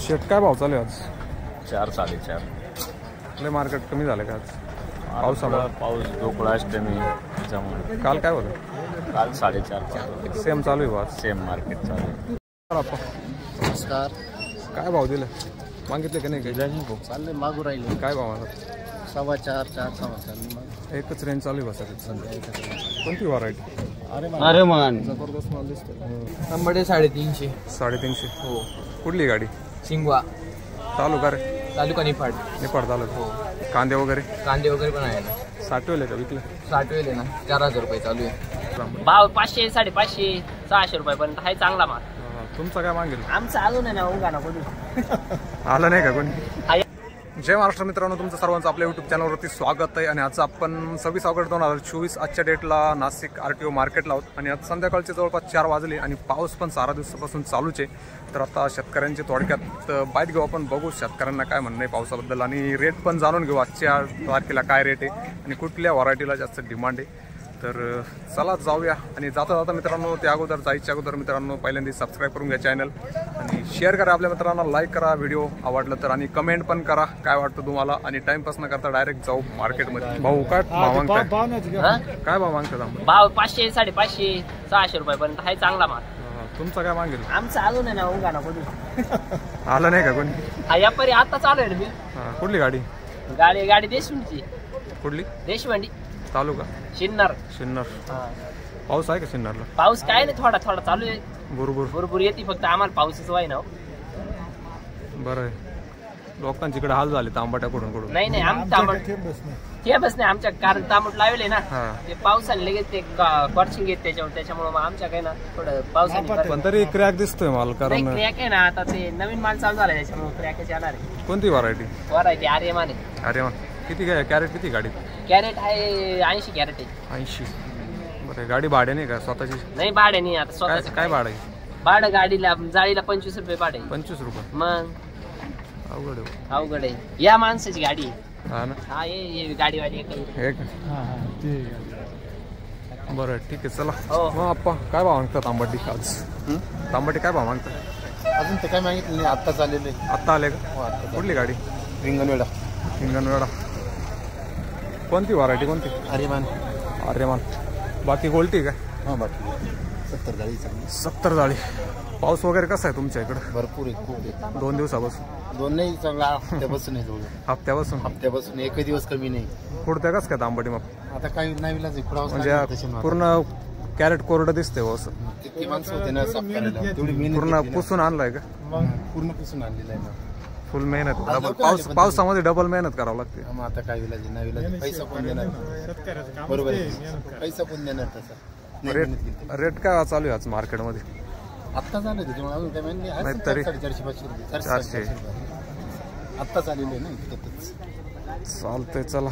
शेट काय भाव चालू आहे आज? 4 4.5. लय मार्केट कमी झालं का आज? पाऊस ढोकळा अष्टमी त्याच्यामुळे. काल काय होतं? काल 4.5 सेम चालू आहे आज. सेम मार्केट चालू आहे. नमस्कार. काय भाव दिले? मागितले का नाही? काही चालले मागू राहिले. काय भाव मागत? 4.25 4.5. एकच रेंज चालू आहे बस. कोणती व्हरायटी? अरे मान जबरदस्त माल दिसतोय. तांबडे 350. 350. हो. कुठली गाडी? शिंगवा तालुका रे? तालुका निफाड. निफाड तालुका. कांदे वगैरे? कांदे वगैरे पण आहे ना. साठवले का विकले? साठवेले ना. 4000 रुपये चालू आहे. भाव 500 550 600 रुपयापर्यंत आहे चांगला माल. तुमचा काय मागेल? आमचं अजून आहे ना उगाना कोणी आलं नाही का कोणी? जय महाराष्ट्र मित्रांनो, तुमचं सर्वांचं आपल्या यूट्यूब चॅनलवरती स्वागत आहे. आणि आज आपण 26 ऑगस्ट 2024 आजच्या डेटला नाशिक RTO मार्केटला आहोत. आणि आज संध्याकाळचे जवळपास 4 वाजले आणि पाऊस पण 4 दिवसापासून चालूच आहे. तर आता शेतकऱ्यांचे थोडक्यात बाईट घेऊ आपण, बघू शेतकऱ्यांना काय म्हणणं आहे पावसाबद्दल आणि रेट पण जाणून घेऊ आजच्या तारखेला काय रेट आहे आणि कुठल्या व्हरायटीला जास्त डिमांड आहे. तर चला जाऊया. आणि जाता जाता मित्रांनो, त्या अगोदर जायच्या अगोदर मित्रांनो पहिल्यांदा सबस्क्राईब करून घ्या चॅनल आणि शेअर करा आपल्या मित्रांना, लाईक करा व्हिडिओ आवडलं तर, आणि कमेंट पण करा काय वाटतं तुम्हाला. आणि टाइमपास न करता डायरेक्ट जाऊ मार्केटमध्ये. भाऊ काय भाव मागताय? काय भाव मागतात? भाव 500 550 600 रुपयापर्यंत आहे चांगला माल. तुमचा काय मागेल? आमचं अजून आहे ना उगाना कोणी आलं नाही का कोणी? हा व्यापारी आता चालू आहे ना. मी कुठली गाडी? गाडी देशमुंडची. कुठली? देशमुंडी. तालुका? शिन्नर. पाऊस आहे का शिन्नरला? पाऊस काय नाही, थोडा थोडा चालू आहे. बरोबर येते, फक्त आम्हाला पाऊसच व्हाय ना. बरं आहे. लोकांची इकडे हाल झाले तांबट्याकडून कडून. नाही आम तांबट ते बस नाही आमच्या कारण तांबट लावले ना, ते पावसाने लगेच ते कॉर्चिंग येत त्याच्यामुळे मग आमच्या काही ना थोडं पावसाने. पण तरी क्रॅक दिसतोय माल, कारण क्रॅक आहे ना. आता ते नवीन माल चालू झाला त्याच्यामुळे क्रॅकच येणार आहे. कोणती व्हरायटी? आर्यमान आहे. आर्यमान. किती कॅरेट? किती गाडी? कॅरेट आहे 80 कॅरेट आहे. 80. बरं. गाडी भाडे नाही का स्वतःची? नाही भाडे नाही. आता स्वतःच काय भाडं आहे? भाडं गाडीला जाळीला 25 रुपये भाडे. 25 रुपये? मग अवघड आहे. या माणसाची गाडी हा ना. हा ये गाडीवाली एक. बरं ठीक आहे चला. मग आप्पा काय भाव मागतात तांबटी आज? तांबटी काय भाव मागतात? अजून तर काय मागितलं नाही, आत्ता चाललेले. आत्ता आले का? कुठली गाडी? रिंगणवेडा. कोणती व्हरायटी? कोणती? आर्यमान. बाकी गोल्टी काय? हां बाकी 70 जाळी. पाऊस वगैरे कसा आहे तुमच्या इकडे? भरपूर आहे, खूप आहे. 2 दिवसापासून? 2 नाही, चांगला हप्त्यापासून आहे. हप्त्यापासून एकही दिवस कमी नाही. पुढत्या कसं काय तांबटी मग? आता काही नावीलाच म्हणजे पूर्ण कॅरेट कोरडं दिसते असं. किती माणसं होते ना साफ करायला, तेवढी मेहनत. पूर्ण पुसून आणलाय का? पूर्ण पुसून आणलेलं आहे ना. फुल मेहनत. पावसामध्ये डबल मेहनत करावं लागते. मग आता काय विलाज नावीलाज. पैसा कोण देणार? बरोबर आहे, पैसा कोण देणार तसा. रेट काय चालू आहे आज मार्केटमध्ये? आत्ता झालं त्याच्यामुळे अजून काय माहिती नाही. 450 आत्ता चाललेलं आहे ना. चालतंय चला.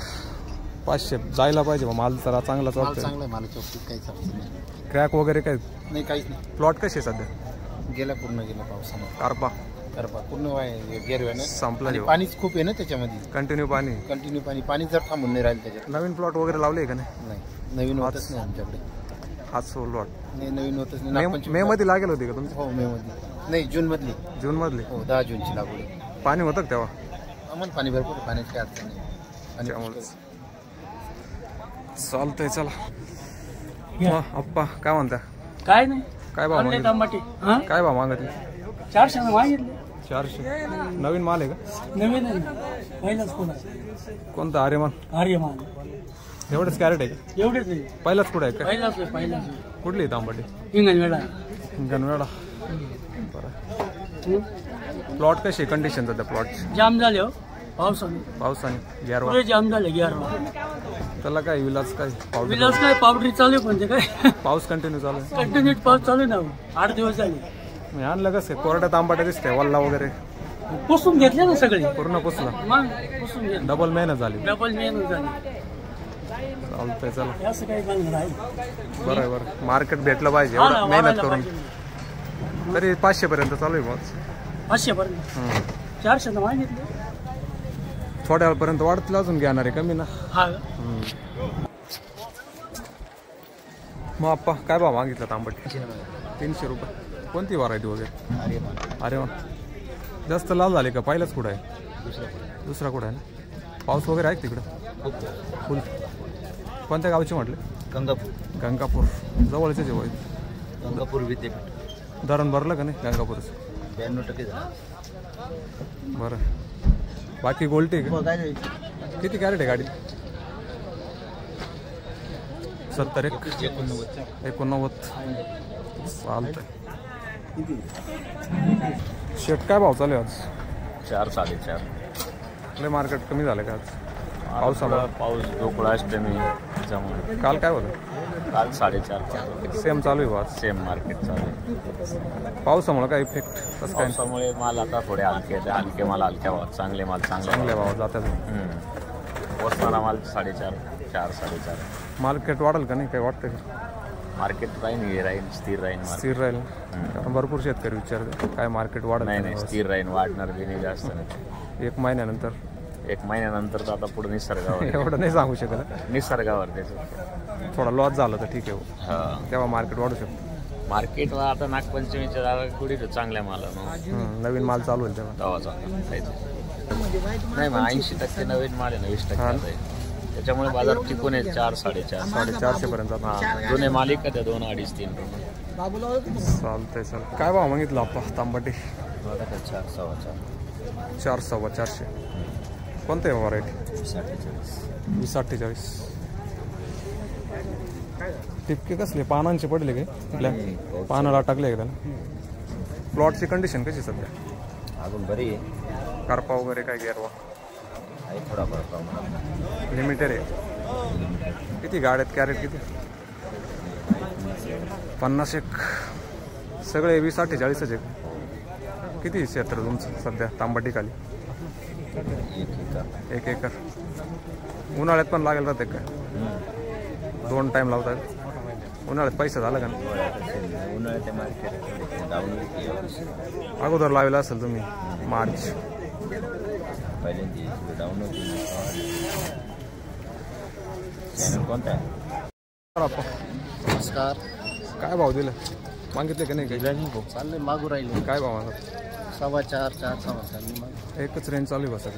500 जायला पाहिजे माल. तर चांगला चालतोय. चांगला माल चौकीत काही चालत नाही. क्रॅक वगैरे काय नाही? काहीच नाही. प्लॉट कसे सध्या? पूर्ण गेला पावसामध्ये. कारपा पूर्ण गेरव्यानं संपला. पाणीच खूप आहे ना त्याच्यामध्ये. कंटिन्यू पाणी जर थांबून नाही राहील त्याच्यात. नवीन प्लॉट वगैरे लावले का? नाही नवीन होतच नाही आमच्याकडे. आज प्लॉट नाही नवीन होतच नाही. मे मध्ये लागेल होती का तुमची? हो मे मध्ये. नाही जून मधली. हो 10 जूनची लागवड. पाणी होतं का तेव्हा? आम्हाला पाणी भरपूर. पाण्याची काय अडचण नाही. चालतंय चला. आप्पा काय म्हणता? काय नाही. काय भाव मागितले? काय भाव मागितले? 400 मागितले. 400. नवीन माल आहे का? नवीन आहे. पहिलाच कोणता? आर्यमान. एवढेच कॅरेट आहे का? एवढेच पहिलाच कुठे आहे का? पहिलाच. कुठली तांबटी? हिंगणवेडा. बरं. प्लॉट कशी कंडिशन त्या प्लॉट? जाम झाले हो पावसाने. ग्यारवा जाम झाले. त्याला काय विलाज? काय पावडर चालू आहे. पण ते काय पाऊस कंटिन्यू चालू आहे. कंटिन्यू पाऊस चालू ना. 8 दिवस झाले. मी आणलं कसं कोरड्या तांबट्या दिसते. वल्ला वगैरे पुसून घेतले ना सगळे. पूर्ण पुसला. पुसून घेतलं. डबल मेहनत झाली. चालतंय चला. असं काही बरं. मार्केट भेटलं पाहिजे एवढं मेहनत करून. तरी 500 पर्यंत चालू आहे. 500 पर्यंत. 400 मागितले. थोड्या वेळपर्यंत वाढतील अजून. घेणार आहे कमी ना. मग आप्पा काय भाव मागितला तांबट? 300 रुपये. कोणती व्हरायटी वगैरे? आर्यमान. जास्त लाल झाले का? पहिलाच कुठं आहे? दुसरा कुठं आहे ना? पाऊस वगैरे आहे तिकडं? फुल. कोणत्या गावचे म्हटले? गंगापूर. गंगापूर जवळचे जेव्हा गंगापूर विद्यापीठ. धरण भरलं का नाही गंगापूरचं? 92% झालं. बरं. बाकी गोल्टी का? किती कॅरेट आहे गाडी? 70 89. चालतंय. शेट काय भाव चालू आहे आज? 4 4.5. लय मार्केट कमी झालं का आज? पावसामुळे पाऊस गोकुळ अष्टमी त्याच्यामुळे. काल काय होतं? काल 4.5 सेम चालू आहे आज. सेम मार्केट चालू आहे. पावसामुळे काय इफेक्ट कसं काय? पावसामुळे माल आता थोडे हलके हलके माल हलक्या भावात, चांगले माल चांगल्या भावात जातात. वसताना माल 4.5 4.5. मार्केट वाढेल का नाही काही वाटतं का? मार्केट राहील स्थिर राहील. स्थिर राहील. कारण भरपूर शेतकरी विचारते काय मार्केट वाढत नाही स्थिर राहील, वाढणार बी नाही जास्त नाही. 1 महिन्यानंतर 1 महिन्यानंतर तर आता पुढे निसर्गावर एवढं नाही सांगू शकत. निसर्गावर त्याचं थोडा लॉस झाला तर ठीक आहे, तेव्हा मार्केट वाढू शकतो. मार्केटला आता नागपंचमीच्या जागा कुठे चांगल्या मालानं नवीन माल चालू होईल तेव्हा. तवा चांगला नाही मग 80% नवीन माल आहे, 20% आहे. त्याच्यामुळे बाजार टिकून आहे 4 4.5 450 पर्यंत. जुने मालिक का त्या 2 2.5 3 रुपये. चालतंय. चल काय भाव मागितलं आपण तांबटी? 4 4.5 4 4.25. कोणते व्हरायटी? 48. टिपके कसले पानांचे पडले काय? पानाला टाकले का त्याला? प्लॉटची कंडिशन कशी सध्या? अजून बरी आहे. कारपा वगैरे काय गेरवा? आहे थोडा लिमिटेड आहे. किती गाड्यात कॅरेट किती? 51. सगळे 20 48 आहे. किती क्षेत्र तुमचं सध्या तांबटी खाली? 1 एकर. उन्हाळ्यात पण लागेल राहते काय? 2 टाइम लावतात. उन्हाळ्यात पैसा झाला का? अगोदर लावला असेल तुम्ही मार्च. नमस्कार. काय भाव दिला? मागितले का नाही? चालले मागू राहिले. काय भाव मागत? 4.25 4.25. एकच रेंज चालू आहे बसा.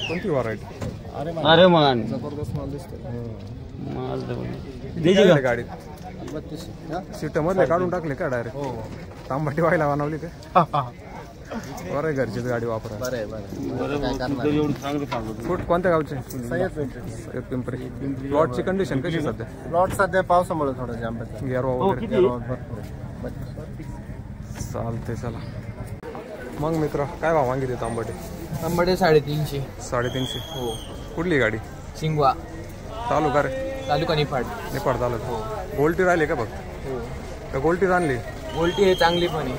कोणती व्हरायटी? अरे मान जबरदस्त माल दिसतोय. माल गाडीत 32. सीट मधले काढून टाकले का डायरेक्ट? तांबटी व्हायला बनवली का? बरं आहे, घरचीच गाडी वापरा. फूट कोणत्या गावचे? सय्यद पिंपरी. प्लॉटची कंडिशन कशी सध्या? प्लॉट सध्या पावसामुळे थोडं जाम गेरवा वगैरे चालते. चला मग मित्र काय भाव मागितले तांबटे? तांबटे 350. 350. हो. कुठली गाडी? शिंगवा तालुका रे? तालुका निफाड. निफाड तालुका. गोल्टी राहिली का फक्त? हो. का गोल्टी आणली? गोल्टी हे चांगली पण आहे.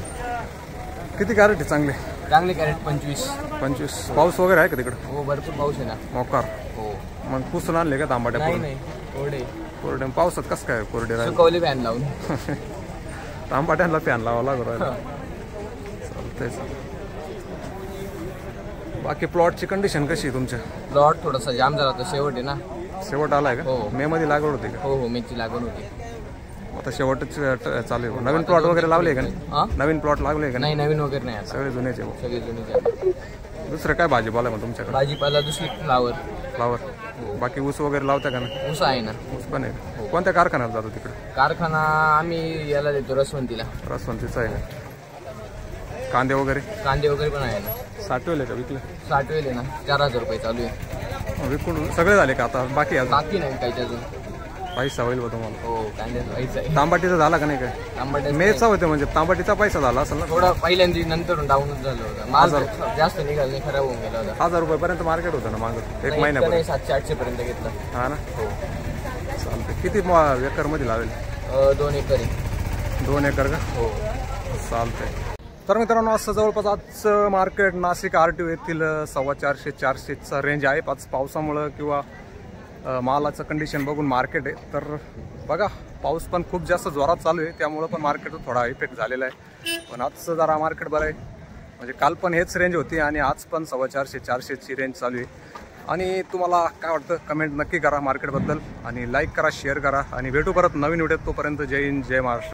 किती कॅरेट आहे चांगले? चांगले कॅरेट 25. पाऊस वगैरे आहे का तिकडं? हो भरपूर पाऊस आहे ना. मोकार. हो. मग पुसून आणले का तांबट्या? नाही कोरडे. पावसात कसं काय कोरडे राहिले? सुकवले फॅन लावून. तांबट्यांना फॅन लावा लागू राहिला. चालतंय. बाकी प्लॉटची कंडिशन कशी आहे तुमच्या? प्लॉट थोडासा जाम झाला होता, शेवट आहे ना. शेवट आलाय का? हो. मे मध्ये लागवड होती का? हो मेची लागवड होती. आता शेवटच चालू आहे. नवीन प्लॉट वगैरे लावले का नाही? नवीन प्लॉट लागले का नाही? नवीन वगैरे नाही. सगळे जुनेचे. सगळे जुने. दुसरं काय भाजीपाला मग तुमच्याकडे? भाजीपाला दुसरी फ्लावर. बाकी ऊस वगैरे लावता का नाही? ऊस आहे ना. ऊस पण आहे. कोणत्या कारखान्यात जातो तिकडे? कारखाना आम्ही याला देतो रसवंतीला. रसवंतीचा आहे का? कांदे वगैरे पण आहे ना. साठवले का विकले? साठवेले ना. 4000 रुपये चालू आहे. विकून सगळे झाले का आता? बाकी नाही काही अजून. पैसा होईल बा तुम्हाला? हो कांद्याचा पैसा आहे. तांबटीचा झाला का नाही? काय तांबट्या मेचा होते म्हणजे तांबटीचा पैसा झाला असेल ना? थोडा पहिल्यांदा नंतर डाऊनच झालं होतं. माल जास्त निघाल नाही, खराब होऊन गेला होता. 1000 रुपयापर्यंत मार्केट होतं ना मागं 1 महिन्यापर्यंत? 700 800 पर्यंत घेतलं. हा ना. हो. चालते. किती एकर मध्ये लावेल? 2 एकर आहे. 2 एकर का? हो. चालतंय. तर मित्रांनो असं जवळपास आजचं मार्केट नाशिक RTO येथील 450 400चा रेंज आहे. पावसामुळं किंवा मालाचं कंडिशन बघून मार्केट आहे. तर बघा पाऊस पण खूप जास्त जोरात चालू आहे, त्यामुळं पण मार्केटचा थोडा इफेक्ट झालेला आहे. पण आजचं जरा मार्केट बरं आहे. म्हणजे काल पण हेच रेंज होती आणि आज पण 450 400ची रेंज चालू आहे. आणि तुम्हाला काय वाटतं कमेंट नक्की करा मार्केटबद्दल आणि लाईक करा, शेअर करा आणि भेटू परत नवीन व्हिडिओ. तोपर्यंत जय हिंद, जय महाराष्ट्र.